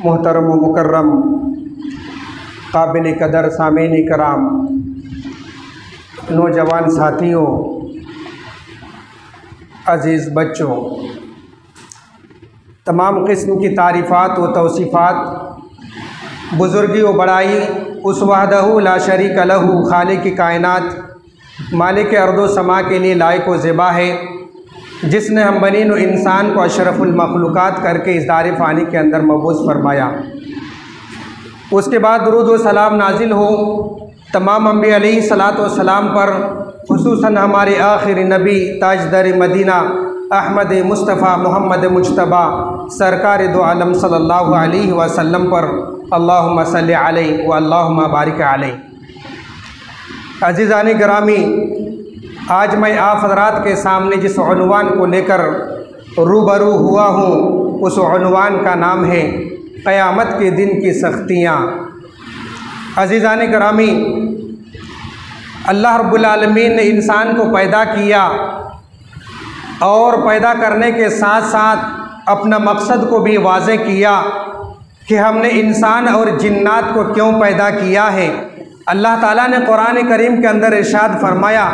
मोहतरम व मुकर्रम काबिल कदर सामीन कराम, नौजवान साथियों, अज़ीज़ बच्चों, तमाम किस्म की तारीफ़ात व तौसीफ़ात बुज़ुर्गी व बड़ाई उस वहदहू ला शरीक लहू खालिक कायनात मालिक अर्दो समा के लिए लायक व ज़िबा है, जिसने हम बनीन इंसान को अशरफुल मखलूक़ात करके इस दार फ़ानी के अंदर मबूस फरमाया। उसके बाद दुरूद व सलाम नाजिल हो तमाम अंबिया अलैहिस्सलात व सलाम पर, खुसूसन हमारे आखिरी नबी ताजदार मदीना अहमद मुस्तफ़ा मोहम्मद मुज्तबा सरकार दो आलम सल्लल्लाहु अलैहि वसल्लम पर अल्लाहुम्मा सल्लि अलैहि व अल्लाहुम्मा बारिक अलैहि। अज़ीज़ान गिरामी, आज मैं आप हज़रात के सामने जिस उन्वान को लेकर रूबरू हुआ हूँ, उस उन्वान का नाम है क़यामत के दिन की सख्तियाँ। अज़ीज़ान गिरामी, अल्लाह रब्बुल आलमीन ने इंसान को पैदा किया और पैदा करने के साथ साथ अपना मकसद को भी वाज़े किया कि हमने इंसान और जिन्नात को क्यों पैदा किया है। अल्लाह ताला ने कुरान करीम के अंदर इरशाद फरमाया,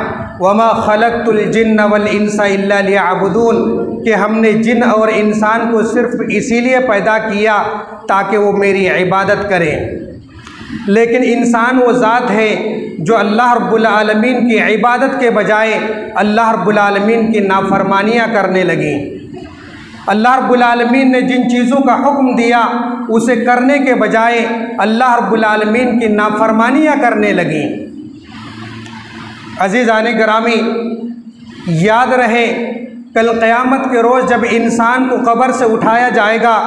वमा खलक़तुल जिन्न वल इंसा इल्ला लियअबुदून, कि हमने जिन और इंसान को सिर्फ इसीलिए पैदा किया ताकि वो मेरी इबादत करें। लेकिन इंसान वो ज़ात है जो अल्लाह रब्बुल आलमीन की इबादत के बजाय अल्लाह रब्बुल आलमीन की नाफरमानियाँ करने लगी। अल्लाह रब्बुल आलमीन ने जिन चीज़ों का हुक्म दिया उसे करने के बजाय अल्लाह रब्बुल आलमीन की नाफरमानियाँ करने लगी। अज़ीज़ान गिरामी, याद रहे कल क़यामत के रोज़ जब इंसान को कब्र से उठाया जाएगा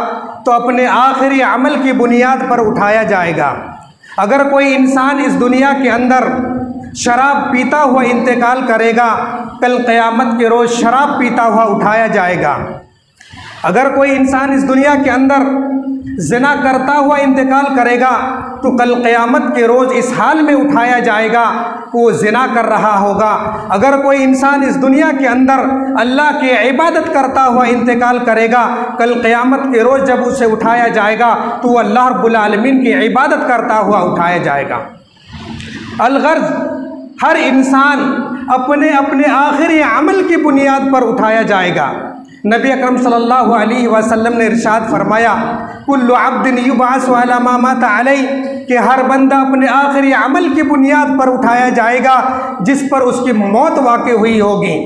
तो अपने आखिरी अमल की बुनियाद पर उठाया जाएगा। अगर कोई इंसान इस दुनिया के अंदर शराब पीता हुआ इंतकाल करेगा, कल क़यामत के रोज़ शराब पीता हुआ उठाया जाएगा। अगर कोई इंसान इस दुनिया के अंदर ज़िना करता हुआ इंतकाल करेगा तो कल क़यामत के रोज़ इस हाल में उठाया जाएगा वो ज़िना कर रहा होगा। अगर कोई इंसान इस दुनिया के अंदर अल्लाह की इबादत करता हुआ इंतकाल करेगा, कल क़यामत के रोज़ जब उसे उठाया जाएगा तो वो अल्लाह रब्बुल आलमीन की इबादत करता हुआ उठाया जाएगा। अलगर्ज़, हर इंसान अपने अपने आखिरी अमल की बुनियाद पर उठाया जाएगा। नबी अकरम सल्लल्लाहु अलैहि वसल्लम ने इरशाद फरमाया, कुल्लु अब्दिन युबअसु अला मा माता अलैहि, कि हर बंदा अपने आखिरी अमल की बुनियाद पर उठाया जाएगा जिस पर उसकी मौत वाक़ई हुई होगी।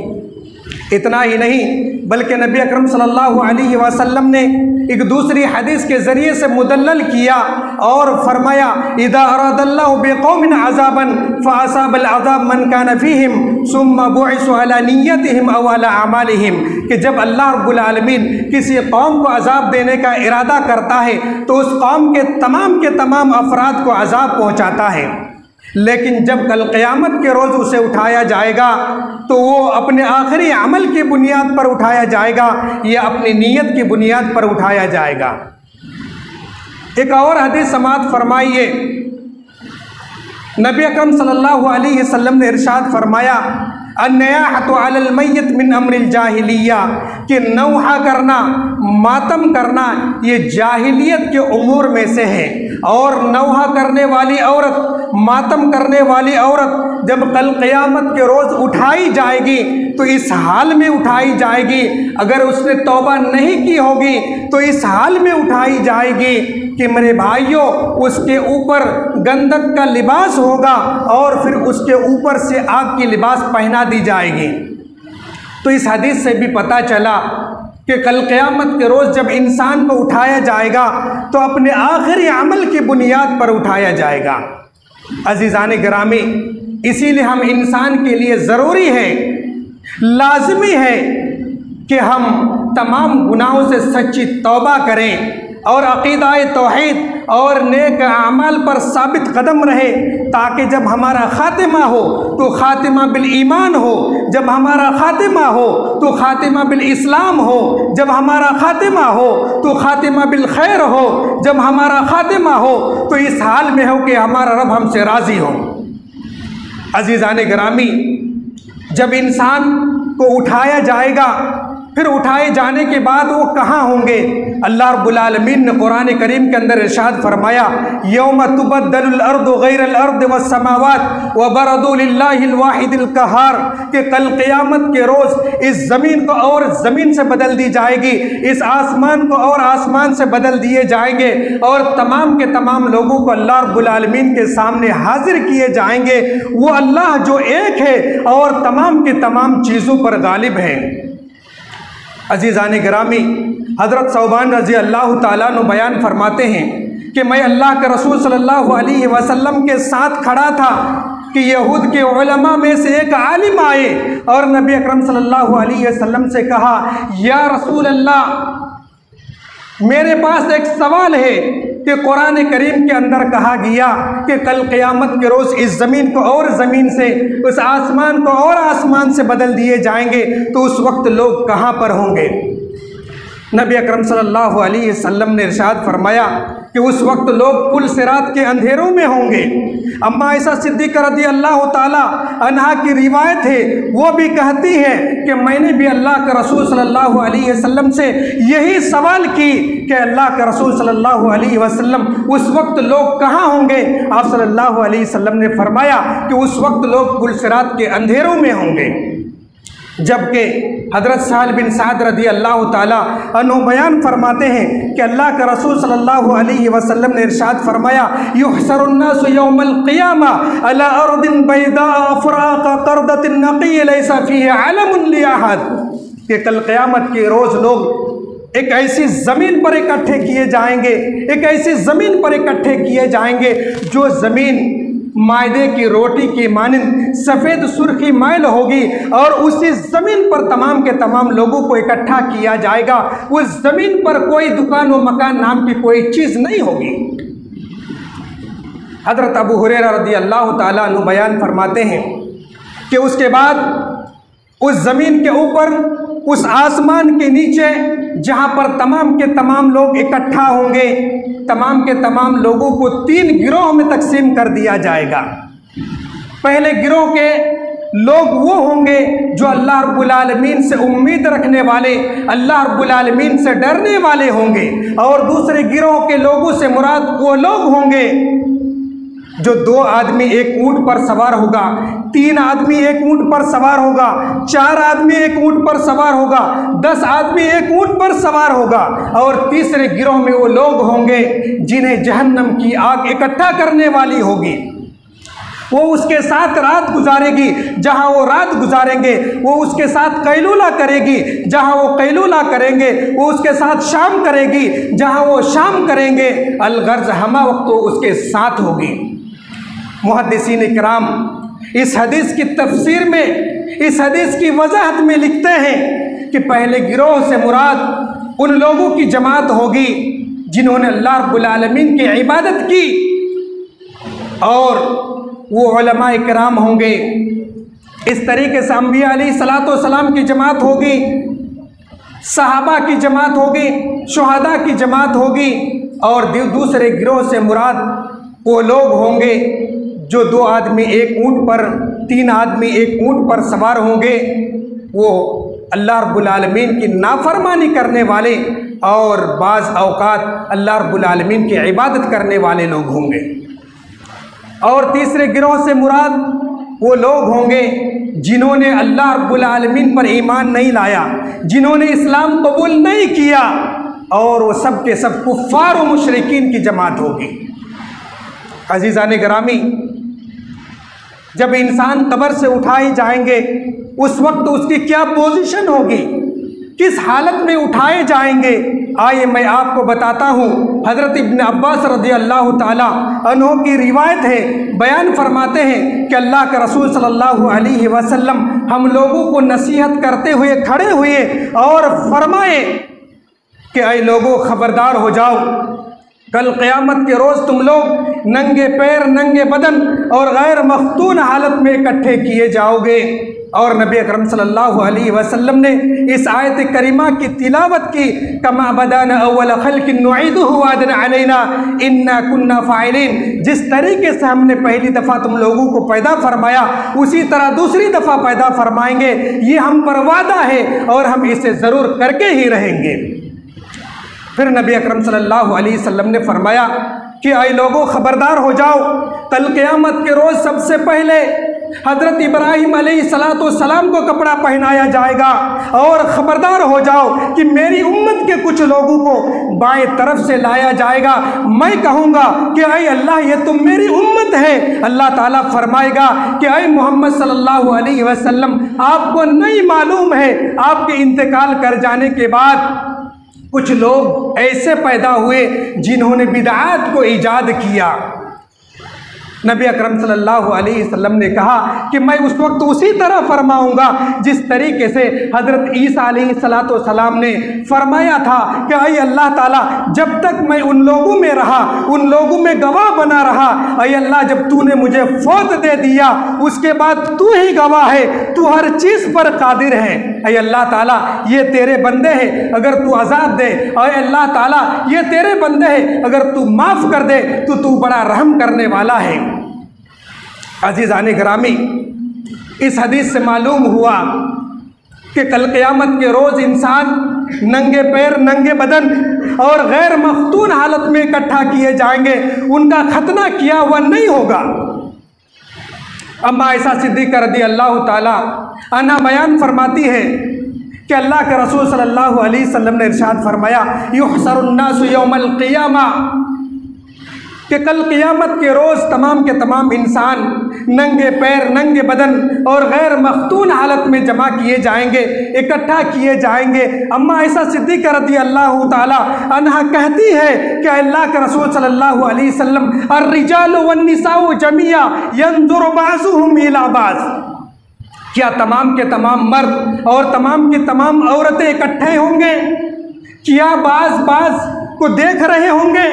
इतना ही नहीं बल्कि नबी अकरम सल्लल्लाहु अलैहि वसल्लम ने एक दूसरी हदीस के ज़रिए से मुदल्लल किया और फरमाया, इज़ा अरादल्लाहु बिक़ौमिन अज़ाबन फ़असाबल अज़ाब मन कान फ़ीहिम सुम्मा बुइसु अला निय्यतिहिम अव अला अमालिहिम, कि जब अल्लाह रब्बुल आलमीन किसी कौम को अज़ाब देने का इरादा करता है तो उस कौम के तमाम अफराद को अज़ाब पहुँचाता है। लेकिन जब कल क़यामत के रोज़ उसे उठाया जाएगा तो वो अपने आखिरी अमल की बुनियाद पर उठाया जाएगा या अपनी नीयत की बुनियाद पर उठाया जाएगा। एक और हदीस समाअत फरमाइए, नबी अकरम सल्लल्लाहु अलैहि वसल्लम ने इरशाद फरमाया, अन्नयाहतु अलल मय्यत मिन अम्रिल जाहिलिया, कि नौहा करना, मातम करना ये जाहिलियत के उमूर में से है। और नौहा करने वाली औरत, मातम करने वाली औरत जब कल क़यामत के रोज़ उठाई जाएगी तो इस हाल में उठाई जाएगी, अगर उसने तौबा नहीं की होगी तो इस हाल में उठाई जाएगी कि मेरे भाइयों, उसके ऊपर गंदक का लिबास होगा और फिर उसके ऊपर से आग की लिबास पहना दी जाएगी। तो इस हदीस से भी पता चला कि कल क़यामत के रोज़ जब इंसान को उठाया जाएगा तो अपने आखिरी अमल की बुनियाद पर उठाया जाएगा। अज़ीज़ान गिरामी, इसीलिए हम इंसान के लिए ज़रूरी है, लाज़मी है कि हम तमाम गुनाहों से सच्ची तौबा करें और अक़ीदा तौहीद और नेक अमाल पर साबित कदम रहे, ताकि जब हमारा ख़ातिमा हो तो ख़ातिमा बिल ईमान हो, जब हमारा ख़ातिमा हो तो ख़ातिमा बिल इस्लाम हो, जब हमारा ख़ातिमा हो तो ख़ातिमा बिल खैर हो, जब हमारा ख़ातिमा हो तो इस हाल में हो कि हमारा रब हमसे राज़ी हो। अज़ीज़ान गिरामी, जब इंसान को उठाया जाएगा फिर उठाए जाने के बाद वो कहाँ होंगे? अल्लाह रब्बुल आलमीन ने कुरान करीम के अंदर इरशाद फरमाया, यौम तुबद्दलुल अर्दु गैरल अर्दि वस्समावात व बरदू लिल्लाहिल वाहिदिल कहार, कि कल क़यामत के रोज़ इस ज़मीन को और ज़मीन से बदल दी जाएगी, इस आसमान को और आसमान से बदल दिए जाएंगे, और तमाम के तमाम लोगों को अल्लाह रब्बुल आलमीन के सामने हाजिर किए जाएंगे। वो अल्लाह जो एक है और तमाम के तमाम चीज़ों पर गालिब है। अज़ीज़ान गिरामी, हज़रत सौबान रज़ी अल्लाह ताला अन्हु बयान फरमाते हैं कि मैं अल्लाह के रसूल सल्लल्लाहु अलैहि वसल्लम के साथ खड़ा था कि यहूद के उलमा में से एक आलिम आए और नबी अकरम सल्लल्लाहु अलैहि वसल्लम से कहा, या रसूल अल्लाह, मेरे पास एक सवाल है कि कुरान करीम के अंदर कहा गया कि कल क़यामत के रोज़ इस ज़मीन को और ज़मीन से, उस आसमान को और आसमान से बदल दिए जाएंगे, तो उस वक्त लोग कहाँ पर होंगे? नबी अकरम सल्लल्लाहु अलैहि वसल्लम ने इरशाद फरमाया कि उस वक्त लोग पुल सिरात के अंधेरों में होंगे। अम्मा आयशा सिद्दीक़ा रज़ी अल्लाह ताला अन्हा की रिवायत है, वो भी कहती है कि मैंने भी अल्लाह के रसूल सल्लल्लाहु अलैहि वसल्लम से यही सवाल की कि अल्लाह के रसूल सल्लल्लाहु अलैहि वसल्लम, उस वक्त लोग कहाँ होंगे? आप सल्लल्लाहु अलैहि वसल्लम ने फरमाया कि उस वक्त लोग पुल सिरात के अंधेरों में होंगे। जबकि हज़रत सहल बिन साद रज़ी अल्लाह ताला अन्हु बयान फरमाते हैं कि अल्लाह के रसूल सल्लल्लाहु अलैहि वसल्लम ने इरशाद फरमाया, युहशरुन्नासु यौमल क़ियामा अला अर्दिन बैदा अफ़राक़ क़रदतिन नक़ी लैसा फ़ीही अलमुन लिअहद, कि कल क़यामत के रोज़ लोग एक ऐसी ज़मीन पर इकट्ठे किए जाएंगे, एक ऐसी ज़मीन पर इकट्ठे किए जाएंगे जो ज़मीन मायदे की रोटी की मानिंद सफ़ेद सुर्खी मैल होगी, और उसी ज़मीन पर तमाम के तमाम लोगों को इकट्ठा किया जाएगा। उस ज़मीन पर कोई दुकान व मकान नाम की कोई चीज़ नहीं होगी। हज़रत अबू हुरैरा रज़ी अल्लाह ताला अन्हु बयान फरमाते हैं कि उसके बाद उस ज़मीन के ऊपर, उस आसमान के नीचे, जहाँ पर तमाम के तमाम लोग इकट्ठा होंगे, तमाम के तमाम लोगों को 3 गिरोह में तकसीम कर दिया जाएगा। पहले गिरोह के लोग वो होंगे जो अल्लाह रब्बुल आलमीन से उम्मीद रखने वाले, अल्लाह रब्बुल आलमीन से डरने वाले होंगे, और दूसरे गिरोह के लोगों से मुराद वो लोग होंगे जो 2 आदमी एक ऊँट पर सवार होगा, 3 आदमी एक ऊँट पर सवार होगा, 4 आदमी एक ऊँट पर सवार होगा, 10 आदमी एक ऊँट पर सवार होगा, और तीसरे गिरोह में वो लोग होंगे जिन्हें जहन्नम की आग इकट्ठा करने वाली होगी। वो उसके साथ रात गुजारेगी, जहाँ वो रात गुजारेंगे, वो उसके साथ कैलूला करेगी, जहाँ वो कैलूला करेंगे, वो उसके साथ शाम करेगी, जहाँ वो शाम करेंगे, अलगर्ज हमा वक्त वो उसके साथ होगी। मुहद्दिसीन इकराम इस हदीस की तफसीर में, इस हदीस की वजाहत में लिखते हैं कि पहले गिरोह से मुराद उन लोगों की जमात होगी जिन्होंने अल्लाह रब्बुल आलमीन की इबादत की, और वो उलमा इकराम होंगे। इस तरीके से अंबिया अलैहिस्सलातु वस्सलाम की जमात होगी, सहाबा की जमात होगी, शुहदा की जमात होगी, और दूसरे गिरोह से मुराद वो लोग होंगे जो 2 आदमी एक ऊँट पर, 3 आदमी एक ऊँट पर सवार होंगे। वो अल्लाह रब्बुल आलमीन की नाफरमानी करने वाले और बाज़ औक़ात अल्लाह रब्बुल आलमीन की इबादत करने वाले लोग होंगे। और तीसरे गिरोह से मुराद वो लोग होंगे जिन्होंने अल्लाह रब्बुल आलमीन पर ईमान नहीं लाया, जिन्होंने इस्लाम कबूल नहीं किया, और वो सब के सब कुफ़ार व मुशरिकीन की जमात होगी। अज़ीज़ान गिरामी, जब इंसान कब्र से उठाए जाएंगे उस वक्त उसकी क्या पोजीशन होगी, किस हालत में उठाए जाएंगे, आइए मैं आपको बताता हूँ। हज़रत इब्न अब्बास रज़ी अल्लाह ताला अन्हु की रिवायत है, बयान फरमाते हैं कि अल्लाह के रसूल सल्लल्लाहु अलैहि वसल्लम हम लोगों को नसीहत करते हुए खड़े हुए और फरमाए कि ऐ लोगों, खबरदार हो जाओ, कल क़यामत के रोज़ तुम लोग नंगे पैर नंगे बदन और गैर मख्तून हालत में इकट्ठे किए जाओगे। और नबी अकरम सल्लल्लाहु अलैहि वसल्लम ने इस आयत करीमा की तिलावत की, कमा बदाना अव्वल खल्किन नुईदुहु वादन अलैना इन्ना कुन्ना फाइलिन। जिस तरीके से हमने पहली दफ़ा तुम लोगों को पैदा फरमाया उसी तरह दूसरी दफ़ा पैदा फरमाएंगे, ये हम पर वादा है और हम इसे ज़रूर करके ही रहेंगे। फिर नबी अकरम सल्लल्लाहु अलैहि वसल्लम ने फरमाया कि ऐ लोगों, खबरदार हो जाओ, कल क़यामत के रोज़ सबसे पहले हज़रत इब्राहीम अलैहिस्सलाम को कपड़ा पहनाया जाएगा। और ख़बरदार हो जाओ कि मेरी उम्मत के कुछ लोगों को बाएं तरफ से लाया जाएगा। मैं कहूँगा कि ऐ अल्लाह, ये तुम मेरी उम्मत है। अल्लाह ताला फरमाएगा कि ऐ मोहम्मद सल्लल्लाहु अलैहि वसल्लम, आपको नहीं मालूम है आपके इंतकाल कर जाने के बाद कुछ लोग ऐसे पैदा हुए जिन्होंने बिदअत को ईजाद किया। नबी अकरम सल्लल्लाहु अलैहि वसल्लम ने कहा कि मैं उस वक्त उसी तरह फरमाऊंगा जिस तरीके से हज़रत ईसा अलैहिस्सलाम ने फरमाया था कि ऐ अल्लाह ताला, जब तक मैं उन लोगों में रहा, उन लोगों में गवाह बना रहा, ऐ अल्लाह, जब तूने मुझे फौत दे दिया उसके बाद तू ही गवाह है, तू हर चीज़ पर कादिर है। ऐ अल्लाह ताला, ये तेरे बंदे हैं, अगर तू अज़ाब दे, ऐ अल्लाह ताला, ये तेरे बंदे हैं, अगर तू माफ़ कर दे तो तू बड़ा रहम करने वाला है। अज़ीज़ान गिरामी, इस हदीस से मालूम हुआ कि कल क़यामत के रोज़ इंसान नंगे पैर नंगे बदन और गैर मख्तून हालत में इकट्ठा किए जाएंगे, उनका खतना किया हुआ नहीं होगा। अम्मा आयशा सिद्दीक़ा रज़ियल्लाहु ताला अन्हा बयान फरमाती है कि अल्लाह के रसूल सल्लल्लाहु अलैहि वसल्लम ने इरशाद फरमाया, युहशरुन्नासु यौमल क़ियामा, कि कल क़यामत के रोज़ तमाम के तमाम इंसान नंगे पैर नंगे बदन और गैर मख्तून हालत में जमा किए जाएंगे, इकट्ठा किए जाएंगे। अम्मा आयशा सिद्दीक़ा रज़ियल्लाहु ताला अन्हा कहती है कि अल्लाह के रसूल सल्लल्लाहु अलैहि वसल्लम, अर्रिजालु वन्निसाउ जमिया यंजुरु बाज़ुहुम इला बाज़, क्या तमाम के तमाम मर्द और तमाम की तमाम औरतें इकट्ठे होंगे? क्या बाज़ बाज़ को देख रहे होंगे?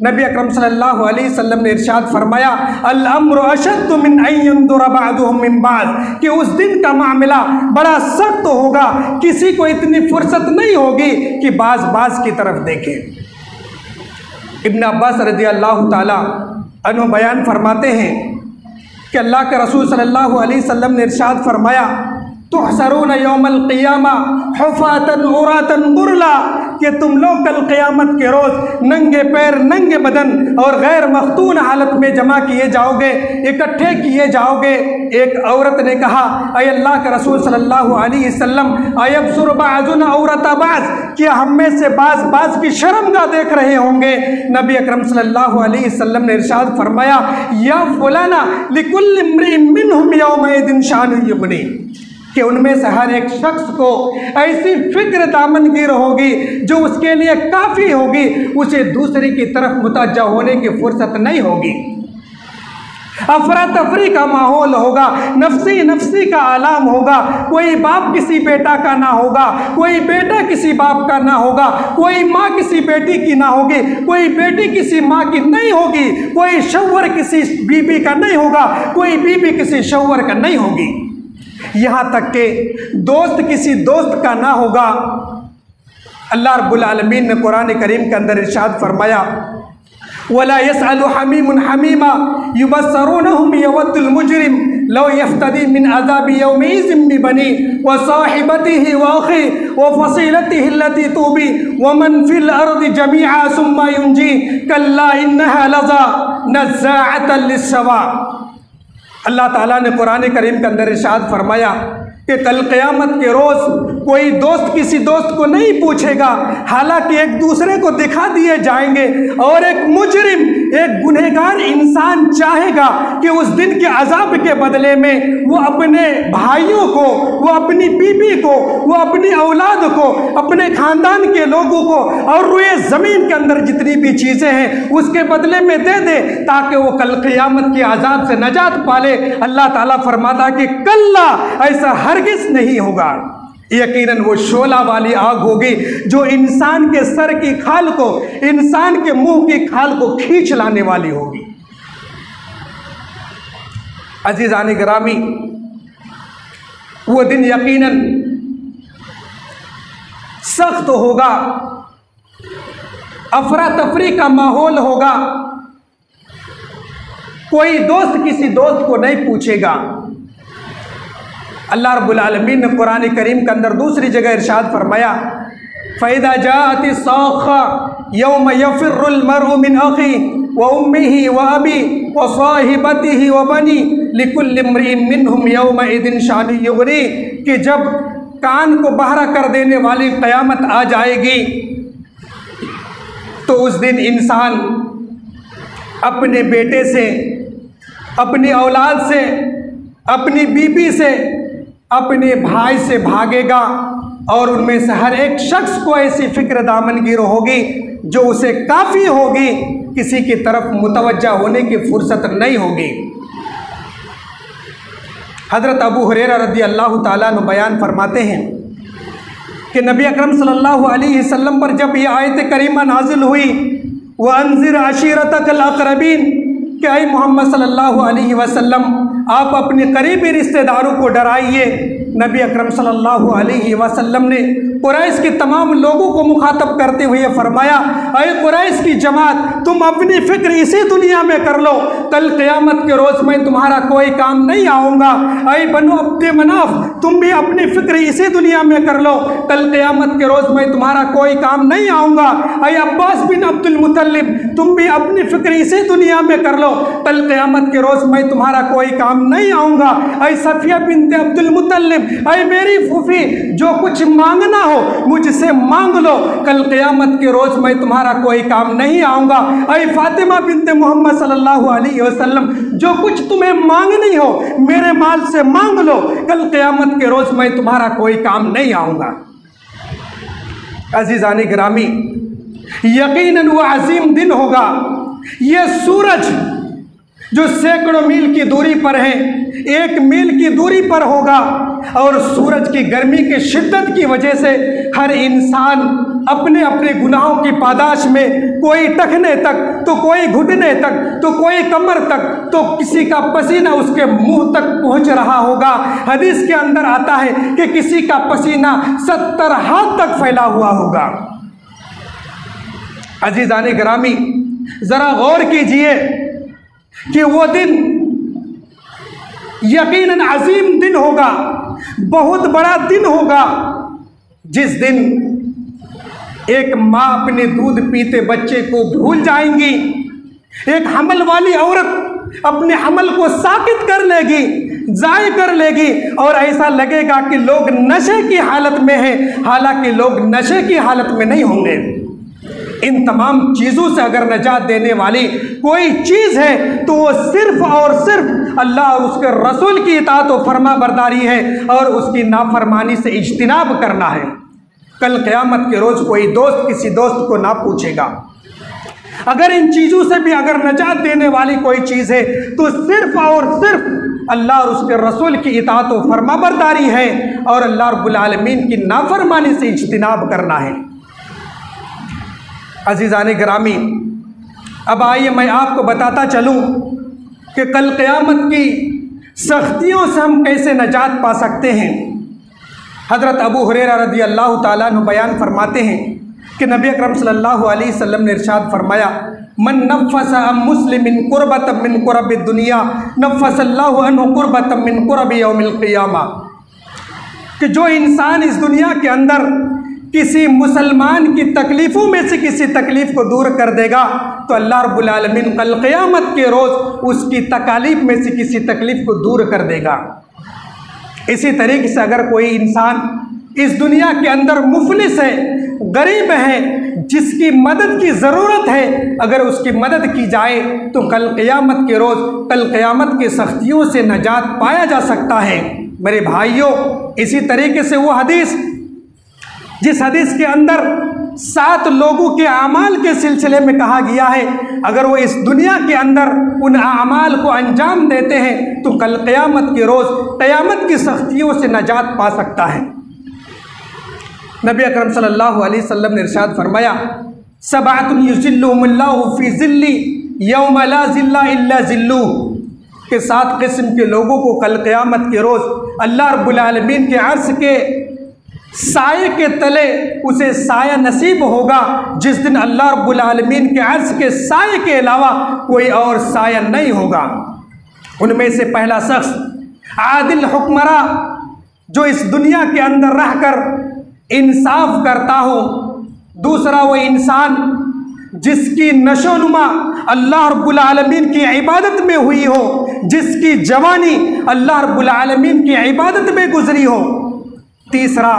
नबी अकरम सल्लल्लाहु अलैहि वसल्लम ने इरशाद फरमाया, अल अम्रु अशद्दु मिन अन यंजुरा बअदुहुम मिन बाज़, कि उस दिन का मामला बड़ा सख्त होगा, किसी को इतनी फुर्सत नहीं होगी कि बाज़ बाज़ की तरफ देखे। इब्न अब्बास रज़ियल्लाहु ताला अन्हु बयान फरमाते हैं कि अल्लाह के रसूल सल्लल्लाहु अलैहि वसल्लम ने इरशाद फरमाया, तुहशरून यौमल क़ियामा हुफ़ातन उरातन गुरला, कि तुम लोग कल क़यामत के रोज़ नंगे पैर नंगे बदन और गैर मख्तून हालत में जमा किए जाओगे, इकट्ठे किए जाओगे। एक औरत ने कहा, ऐ अल्लाह के रसूल सल्लल्लाहु अलैहि वसल्लम, अयब्सुरु बाज़ुना औरता बाज़, क्या हम में से बाज़ बाज़ की शर्मगाह देख रहे होंगे? नबी अकरम सल्लल्लाहु अलैहि वसल्लम ने इरशाद फरमाया, या फुलाना लिकुल्लि इम्रिइन मिनहुम यौमइदिन शानुन युग़नी, कि उनमें से हर एक शख्स को ऐसी फिक्र दामनगीर होगी जो उसके लिए काफ़ी होगी, उसे दूसरे की तरफ मुतवज्जह होने की फुर्सत नहीं होगी। अफरा तफरी का माहौल होगा, नफसी नफसी का आलाम होगा, कोई बाप किसी बेटा का ना होगा, कोई बेटा किसी बाप का ना होगा, कोई माँ किसी बेटी की ना होगी, कोई बेटी किसी माँ की नहीं होगी, कोई शौहर किसी बीबी का नहीं होगा, कोई बीबी किसी शौहर का नहीं होगी, यहाँ तक के दोस्त किसी दोस्त का ना होगा। अल्लाह रब्बुल आलमीन ने कुरान करीम के अंदर इरशाद फरमाया, वला यसअलु हमीमुन हमीमा युबस्सरूनहुम यवद्दुल मुजरिम लौ यफ्तदी मिन अज़ाबि यौमिइज़िन बिबनी व साहिबतिही व अखी व फसीलतिही अल्लती तुबी व मन फिल अर्दि जमीआ सुम्मा युंजी कल्ला इन्नहा लज़ा नज़्ज़ाअतन लिस्सवा। अल्लाह ताला ने कुरान करीम के अंदर इरशाद फरमाया कि कल क़यामत के रोज़ कोई दोस्त किसी दोस्त को नहीं पूछेगा, हालांकि एक दूसरे को दिखा दिए जाएंगे और एक मुजरिम, एक गुनहगार इंसान चाहेगा कि उस दिन के अजाब के बदले में वो अपने भाइयों को, वो अपनी बीबी को, वो अपनी औलाद को, अपने ख़ानदान के लोगों को और रुए ज़मीन के अंदर जितनी भी चीज़ें हैं उसके बदले में दे दे, ताकि वो कल क़यामत के अजाब से नजात पाले। अल्लाह ताला फरमाता कि कल्ला, ऐसा हरगिज़ नहीं होगा। यकीनन वो शोला वाली आग होगी जो इंसान के सर की खाल को, इंसान के मुंह की खाल को खींच लाने वाली होगी। अजीज़ान गिरामी, वो दिन यकीनन सख्त होगा, अफरा तफरी का माहौल होगा, कोई दोस्त किसी दोस्त को नहीं पूछेगा। अल्लाह रब्बुल आलमीन ने कुरान करीम के अंदर दूसरी जगह इरशाद फरमाया, फ़ैदा जाअति सौखा यौम यफ़िर्रुल मर्उ मिन अख़ी व उम्मिही व अबी व साहिबतिही व बनी लिकुल्लि इम्रिइन मिनहुम यौमइज़िन शानु युग़नी, कि जब कान को बहरा कर देने वाली क़यामत आ जाएगी तो उस दिन इंसान अपने बेटे से, अपनी औलाद से, अपनी बीबी से, अपने भाई से भागेगा और उनमें से हर एक शख्स को ऐसी फिक्र दामनगीर होगी जो उसे काफ़ी होगी, किसी की तरफ मुतवज्जा होने की फुर्सत नहीं होगी। हज़रत अबू हुरैरा रज़ी अल्लाह ताला अन्हु बयान फरमाते हैं कि नबी अकरम सल्लल्लाहु अलैहि वसल्लम पर जब ये आयत करीमा नाजिल हुई, व अंज़िर अशीरतकल अक़रबीन, कि ऐ मोहम्मद सल्लल्लाहु अलैहि वसल्लम आप अपने करीबी रिश्तेदारों को डराइए। नबी अकरम सल्लल्लाहु अलैहि वसल्लम ने कुरैश के तमाम लोगों को मुखातब करते हुए फरमाया, ऐ कुरैश की जमात, तुम अपनी फ़िक्र इसी दुनिया में कर लो, कल क़यामत के रोज़ मैं तुम्हारा कोई काम नहीं आऊँगा। ऐ बनु अब्द मनाफ, तुम भी अपनी फ़िक्र इसी दुनिया में कर लो, कल क़यामत के रोज़ मैं तुम्हारा कोई काम नहीं आऊँगा। ऐ अब्बास बिन अब्दुल मुत्तलिब, तुम भी अपनी फ़िक्र इसी दुनिया में कर लो, कल क़यामत के रोज़ मैं तुम्हारा कोई काम नहीं आऊँगा। ऐ सफ़िया बिन्त अब्दुल मुत्तलिब, ऐ मेरी फूफी, जो कुछ मांगना हो मुझसे मांग लो, कल क़यामत के रोज़ मैं तुम्हारा कोई काम नहीं आऊँगा। ऐ फातिमा बिन्त मोहम्मद सल्लल्लाहु अलैहि वसल्लम, जो कुछ तुम्हें मांगनी हो मेरे माल से मांग लो, कल क़यामत के रोज़ मैं तुम्हारा कोई काम नहीं आऊँगा। अज़ीज़ान गिरामी, यकीनन वो अजीम दिन होगा। ये सूरज जो सैकड़ों मील की दूरी पर है, 1 मील की दूरी पर होगा, और सूरज की गर्मी की शिद्दत की वजह से हर इंसान अपने अपने गुनाहों की पादाश में, कोई टखने तक तो कोई घुटने तक तो कोई कमर तक, तो किसी का पसीना उसके मुंह तक पहुंच रहा होगा। हदीस के अंदर आता है कि किसी का पसीना 70 हाथ तक फैला हुआ होगा। अजीज़ान गिरामी, ज़रा गौर कीजिए कि वो दिन यकीनन अजीम दिन होगा, बहुत बड़ा दिन होगा, जिस दिन एक माँ अपने दूध पीते बच्चे को भूल जाएंगी, एक हमल वाली औरत अपने हमल को साकित कर लेगी, ज़ाय कर लेगी, और ऐसा लगेगा कि लोग नशे की हालत में हैं, हालांकि लोग नशे की हालत में नहीं होंगे। इन तमाम चीज़ों से अगर नजात देने वाली कोई चीज़ है तो वो सिर्फ़ और सिर्फ अल्लाह और उसके रसूल की इताअत और फरमा बरदारी है, और उसकी नाफरमानी से इज्तिनाब करना है। कल क़यामत के रोज़ कोई दोस्त किसी दोस्त को ना पूछेगा। अगर इन चीज़ों से भी अगर नजात देने वाली कोई चीज़ है तो सिर्फ़ और सिर्फ अल्लाह और उसके रसूल की इताअत और फरमा बरदारी है, और अल्लाह रब्बुल आलमीन की नाफरमानी से इज्तिनाब करना है। अज़ीज़ान गिरामी, अब आइए मैं आपको बताता चलूँ कि कल क़यामत की सख्तियों से हम कैसे नजात पा सकते हैं। हज़रत अबू हुरैरा रज़ी अल्लाह ताला अन्हु बयान फरमाते हैं कि नबी अकरम सल्लल्लाहु अलैहि वसल्लम ने इरशाद फरमाया, मन नफ़्फ़स अन मुस्लिमिन कुर्बतम मिन कुरबिद दुनिया नफ़्फ़सल्लाहु अन्हु कुर्बतम मिन कुरबि यौमिल क़ियामा, कि जो इंसान इस दुनिया के अंदर किसी मुसलमान की तकलीफ़ों में से किसी तकलीफ़ को दूर कर देगा तो अल्लाह रब्बुल आलमीन कल क़यामत के रोज़ उसकी तकालीफ़ में से किसी तकलीफ़ को दूर कर देगा। इसी तरीके से अगर कोई इंसान इस दुनिया के अंदर मुफलिस है, गरीब है, जिसकी मदद की ज़रूरत है, अगर उसकी मदद की जाए तो कल क़यामत के रोज़, कल क़यामत की सख्तियों से नजात पाया जा सकता है। मेरे भाइयों, इसी तरीके से वो हदीस, जिस हदीस के अंदर 7 लोगों के अमाल के सिलसिले में कहा गया है, अगर वो इस दुनिया के अंदर उन अमाल को अंजाम देते हैं तो कल क़यामत के रोज़ क़यामत की सख्तियों से नजात पा सकता है। नबी अकरम सल्लल्लाहु अलैहि वसल्लम ने इरशाद फरमाया, सबअतुन युज़िल्लुहुमुल्लाहु फ़ी ज़िल्ली यौम ला ज़िल्ला इल्ला ज़िल्लुहु, के 7 किस्म के लोगों को कल क़यामत के रोज़ अल्लाह रब्बुल आलमीन के अर्श के साये के तले उसे साया नसीब होगा, जिस दिन अल्लाह रब्बुल आलमीन के अर्श के साये के अलावा कोई और साया नहीं होगा। उनमें से पहला शख्स आदिल हुक्मरा, जो इस दुनिया के अंदर रहकर इंसाफ करता हो। दूसरा वो इंसान जिसकी नशोनुमा अल्लाह रब्बुल आलमीन की इबादत में हुई हो, जिसकी जवानी अल्लाह रब्बुल आलमीन की इबादत में गुजरी हो। तीसरा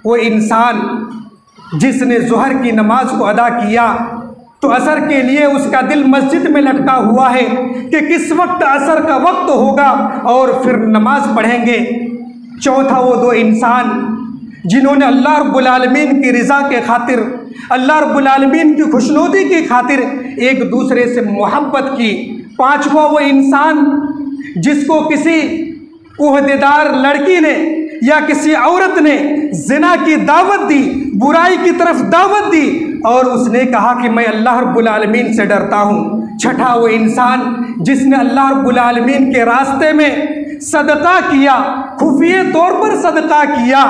वो इंसान जिसने ज़ोहर की नमाज को अदा किया तो असर के लिए उसका दिल मस्जिद में लटका हुआ है कि किस वक्त असर का वक्त होगा और फिर नमाज पढ़ेंगे। चौथा वो 2 इंसान जिन्होंने अल्लाह रब्बुल आलमीन की रज़ा के खातिर, अल्लाह रब्बुल आलमीन की खुशनुदी की खातिर एक दूसरे से मोहब्बत की। पांचवा वो इंसान जिसको किसी ओहदेदार लड़की ने या किसी औरत ने ज़िना की दावत दी, बुराई की तरफ दावत दी और उसने कहा कि मैं अल्लाह रब्बुल आलमीन से डरता हूँ। छठा वो इंसान जिसने अल्लाह रब्बुल आलमीन के रास्ते में सदका किया, खुफिया तौर पर सदका किया,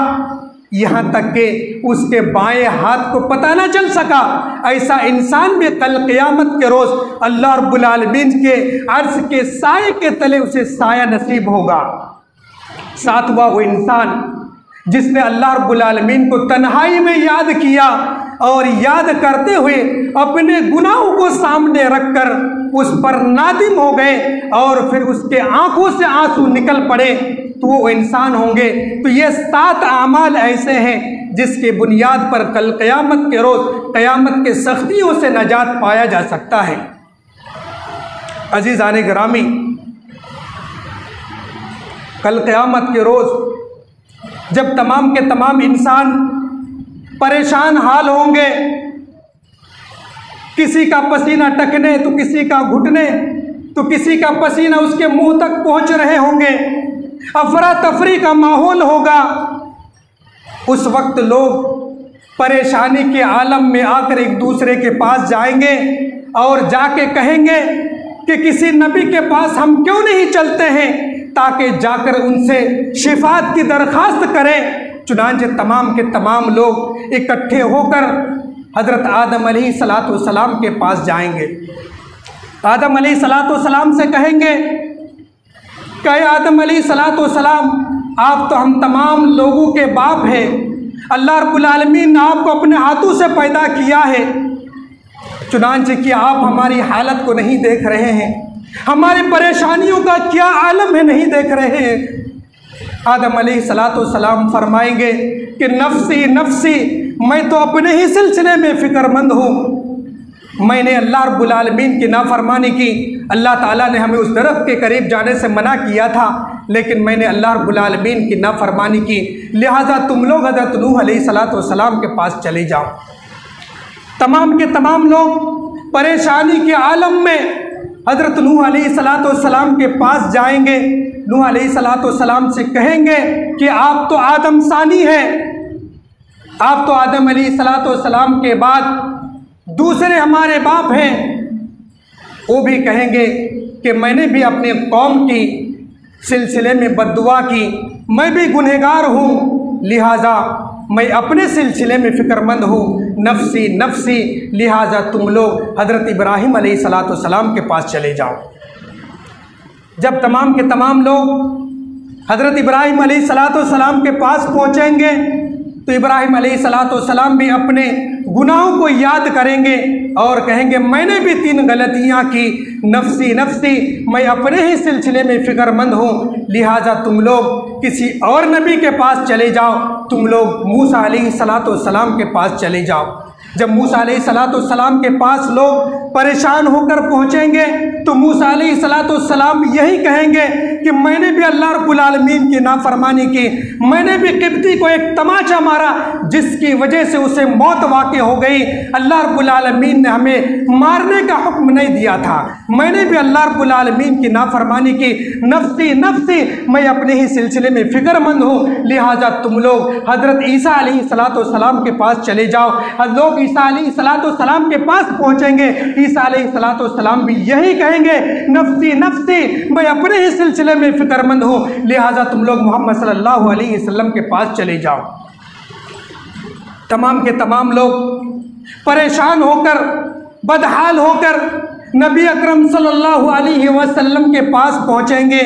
यहाँ तक कि उसके बाएं हाथ को पता ना चल सका। ऐसा इंसान भी कल क़यामत के रोज़ अल्लाह रब्बुल आलमीन के अर्श के साये के तले उसे साया नसीब होगा। सातवां वो इंसान जिसने अल्लाह रब्बुल आलमीन को तन्हाई में याद किया और याद करते हुए अपने गुनाहों को सामने रखकर उस पर नादिम हो गए और फिर उसके आंखों से आंसू निकल पड़े, तो वो इंसान होंगे। तो ये 7 आमाल ऐसे हैं जिसके बुनियाद पर कल क़यामत के रोज़ क़यामत के सख्तियों से नजात पाया जा सकता है। अज़ीज़ान गिरामी, कल क़यामत के रोज़ जब तमाम के तमाम इंसान परेशान हाल होंगे, किसी का पसीना टकने तो किसी का घुटने तो किसी का पसीना उसके मुंह तक पहुंच रहे होंगे, अफरा तफरी का माहौल होगा। उस वक्त लोग परेशानी के आलम में आकर एक दूसरे के पास जाएंगे और जाके कहेंगे कि किसी नबी के पास हम क्यों नहीं चलते हैं ताकि जाकर उनसे शिफात की दरख्वास्त करें। चुनांचे तमाम के तमाम लोग इकट्ठे होकर हज़रत आदम अलैहिस्सलाम के पास जाएंगे। आदम अलैहिस्सलाम से कहेंगे कि आदम अलैहिस्सलाम, आप तो हम तमाम लोगों के बाप हैं, अल्लाह रब्बुल आलमीन ने आपको अपने हाथों से पैदा किया है, चुनांचे कि आप हमारी हालत को नहीं देख रहे हैं, हमारी परेशानियों का क्या आलम है नहीं देख रहे हैं। आदम अलैहिस्सलाम फरमाएंगे कि नफ्सी नफ्सी, मैं तो अपने ही सिलसिले में फ़िक्रमंद हूँ। मैंने अल्लाह रब्बुल आलमीन की नाफरमानी की, अल्लाह ताला ने हमें उस दरख्त के करीब जाने से मना किया था, लेकिन मैंने अल्लाह रब्बुल आलमीन की नाफरमानी की, लिहाजा तुम लोग हज़रत नूह अलैहिस्सलाम के पास चले जाओ। तमाम के तमाम लोग परेशानी के आलम में हज़रत नूह अलैहिस्सलाम के पास जाएंगे। नूह अलैहिस्सलाम से कहेंगे कि आप तो आदम सानी हैं, आप तो आदम अलैहिस्सलाम के बाद दूसरे हमारे बाप हैं। वो भी कहेंगे कि मैंने भी अपने कौम की सिलसिले में बद्दुआ की, मैं भी गुनहगार हूँ, लिहाजा मैं अपने सिलसिले में फ़िक्रमंद हूँ, नफ्सी नफ्सी, लिहाजा तुम लोग हज़रत इब्राहीम अलैहिस्सलाम के पास चले जाओ। जब तमाम के तमाम लोग हज़रत इब्राहीम अलैहिस्सलाम के पास पहुँचेंगे तो इब्राहीम अलैहिस्सलाम भी अपने गुनाहों को याद करेंगे और कहेंगे मैंने भी 3 गलतियाँ की, नफ्सी नफ्सी, मैं अपने ही सिलसिले में फ़िक्रमंद हूँ, लिहाजा तुम लोग किसी और नबी के पास चले जाओ, तुम लोग मूसा अलैहिस्सलाम के पास चले जाओ। जब मूसा अलैहिस्सलाम के पास लोग परेशान होकर पहुंचेंगे तो मूसा अलैहिस्सलाम यही कहेंगे कि मैंने भी अल्लाह रब्बुल आलमीन की नाफरमानी की, मैंने भी किब्ती को एक तमाचा मारा जिसकी वजह से उसे मौत वाक़ई हो गई। अल्लाह रब्बुल आलमीन ने हमें मारने का हुक्म नहीं दिया था, मैंने भी अल्लाह रब्बुल आलमीन की नाफरमानी की। नफ्सी नफ्सी, मैं अपने ही सिलसिले में फ़िक्रमंद हूँ, लिहाजा तुम लोग हज़रत ईसा अलैहिस्सलाम के पास चले जाओ। लोग ईसा अलैहिस्सलाम के पास पहुँचेंगे, ईसा अलैहिस्सलाम भी यही कहेंगे, नफ्सी नफ्सी, मैं अपने ही सिलसिले में फ़िक्रमंद हूँ, लिहाजा तुम लोग मोहम्मद सल्लल्लाहु अलैहि वसल्लम के पास चले जाओ। तमाम के तमाम लोग परेशान होकर, बदहाल होकर नबी अकरम सल्लल्लाहु अलैहि वसल्लम के पास पहुँचेंगे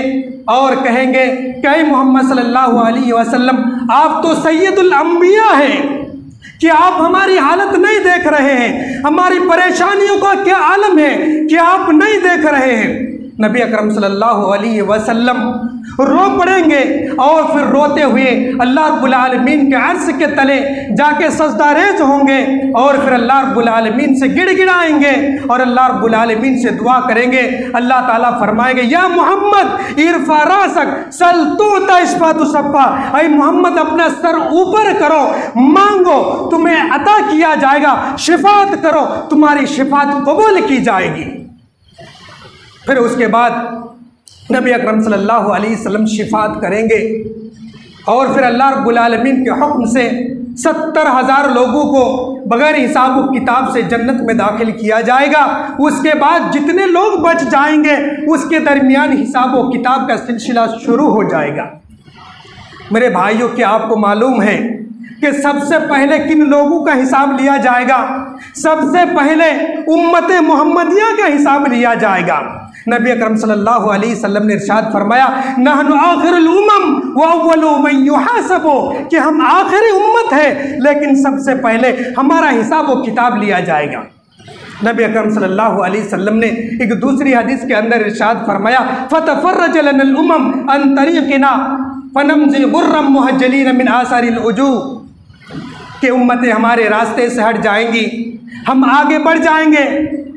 और कहेंगे कि मोहम्मद सल्लल्लाहु अलैहि वसल्लम, आप तो सैयदुल अंबिया हैं, कि आप हमारी हालत नहीं देख रहे हैं, हमारी परेशानियों का क्या आलम है कि आप नहीं देख रहे हैं। नबी अकरम सल्लल्लाहु अलैहि वसल्लम रो पड़ेंगे और फिर रोते हुए अल्लाह रब्बुल आलमीन के अर्श के तले जाके सजदारेज होंगे और फिर अल्लाह रब्बुल आलमीन से गिड़गिड़ाएंगे और अल्लाह रब्बुल आलमीन से दुआ करेंगे। अल्लाह ताला फरमाएंगे, या मोहम्मद इरफा रासक सल तुअता इश्फातु सफ़ा, ऐ मोहम्मद अपना सर ऊपर करो, मांगो तुम्हें अता किया जाएगा, शिफात करो तुम्हारी शिफात कबूल की जाएगी। फिर उसके बाद नबी अकरम सल्लल्लाहु अलैहि वसल्लम शिफात करेंगे और फिर अल्लाह रब्बुल आलमीन के हुक्म से 70,000 लोगों को बगैर हिसाब व किताब से जन्नत में दाखिल किया जाएगा। उसके बाद जितने लोग बच जाएंगे उसके दरमियान हिसाब व किताब का सिलसिला शुरू हो जाएगा। मेरे भाइयों, क्या आपको मालूम है कि सबसे पहले किन लोगों का हिसाब लिया जाएगा? सबसे पहले उम्मत मोहम्मदिया का हिसाब लिया जाएगा। नबी अकरम सल्लल्लाहु अलैहि वसल्लम ने इरशाद फरमाया, नहनु आखिरुल उम्म व अव्वलु मन युहासबु, कि हम आखिरी उम्मत है लेकिन सबसे पहले हमारा हिसाब व किताब लिया जाएगा। नबी अकरम सल्लल्लाहु अलैहि वसल्लम ने एक दूसरी हदीस के अंदर इरशाद फरमाया, फतफर्रज लनल उम्म अन तरीक़िना फनमज़ि गुर्रम मुहज्जलीन मिन आसारिल उजूह, कि उम्मतें हमारे रास्ते से हट जाएंगी, हम आगे बढ़ जाएंगे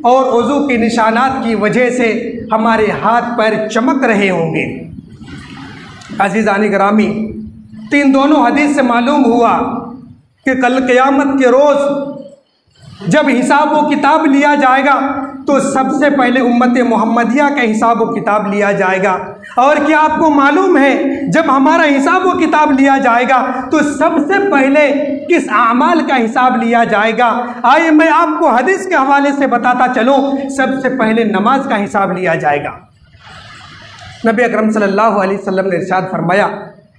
और वज़ू के निशानात की वजह से हमारे हाथ पैर चमक रहे होंगे। अज़ीज़ान गिरामी, तीन दोनों हदीस से मालूम हुआ कि कल क़यामत के रोज़ जब हिसाब व किताब लिया जाएगा तो सबसे पहले उम्मत मोहम्मदिया का हिसाब व किताब लिया जाएगा। और क्या आपको मालूम है, जब हमारा हिसाब व किताब लिया जाएगा तो सबसे पहले किस आमाल का हिसाब लिया जाएगा? आइए मैं आपको हदीस के हवाले से बताता चलूँ। सबसे पहले नमाज का हिसाब लिया जाएगा। नबी अकरम सल्लल्लाहु अलैहि वसल्लम ने इरशाद फरमाया,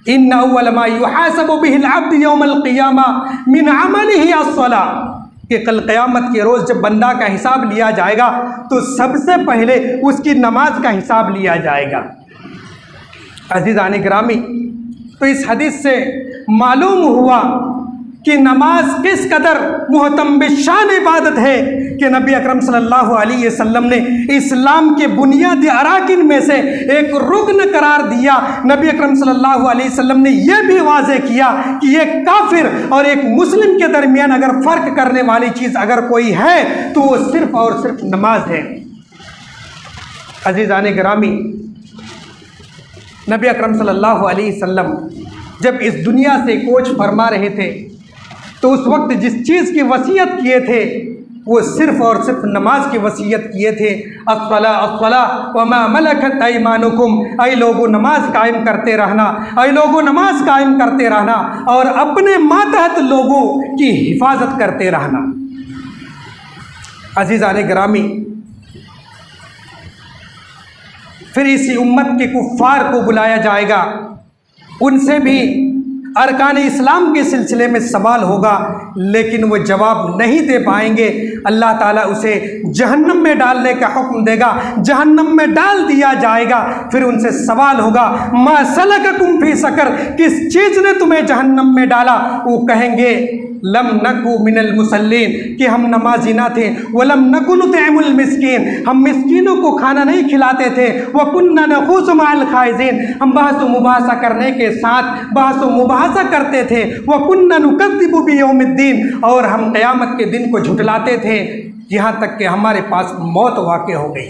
इन्ना अव्वल मा युहासबु बिहिल अब्द यौमल क़ियामा मिन अमलिही अस्सलाह, कि कल क़यामत के रोज़ जब बंदा का हिसाब लिया जाएगा तो सबसे पहले उसकी नमाज का हिसाब लिया जाएगा। अज़ीज़ान गिरामी, तो इस हदीस से मालूम हुआ कि नमाज किस कदर मुहतम बिशान इबादत है कि नबी अकरम सल्लल्लाहु अलैहि वसल्लम ने इस्लाम के बुनियादी अराकिन में से एक रुकन करार दिया। नबी अकरम सल्लल्लाहु अलैहि वसल्लम ने यह भी वाज़ेह किया कि एक काफिर और एक मुस्लिम के दरमियान अगर फ़र्क करने वाली चीज़ अगर कोई है तो वो सिर्फ़ और सिर्फ नमाज है। अज़ीज़ान गिरामी, नबी अकरम सल्लल्लाहु अलैहि वसल्लम जब इस दुनिया से कोच फरमा रहे थे तो उस वक्त जिस चीज़ की वसीयत किए थे वो सिर्फ़ और सिर्फ नमाज की वसीयत किए थे। अस्सला अस्सला व मा मलकत ऐमानुकुम, ऐ लोगों नमाज कायम करते रहना, ऐ लोगों नमाज कायम करते रहना और अपने मातहत लोगों की हिफाजत करते रहना। अज़ीज़ान गिरामी, फिर इसी उम्मत के कुफ़ार को बुलाया जाएगा, उनसे भी अरकान इस्लाम के सिलसिले में सवाल होगा लेकिन वो जवाब नहीं दे पाएंगे। अल्लाह ताला उसे जहन्नम में डालने का हुक्म देगा, जहन्नम में डाल दिया जाएगा। फिर उनसे सवाल होगा, मा सलककुम फी सकर, किस चीज़ ने तुम्हें जहन्नम में डाला? वो कहेंगे लम नकु मिनल मुसल्लीन, कि हम नमाजी ना थे। वलम नकु नुतइमुल मिस्कीन, हम मिस्कीनों को खाना नहीं खिलाते थे। व कुन्ना नखूसु मअल खाइज़ीन, हम बहस मुबाहसा करने के साथ बहस मुबाहसा करते थे। व कुन्ना नुकज़्ज़िबु बियौमिद्दीन, और हम क़यामत के दिन को झुठलाते थे, यहाँ तक कि हमारे पास मौत वाक़ई हो गई।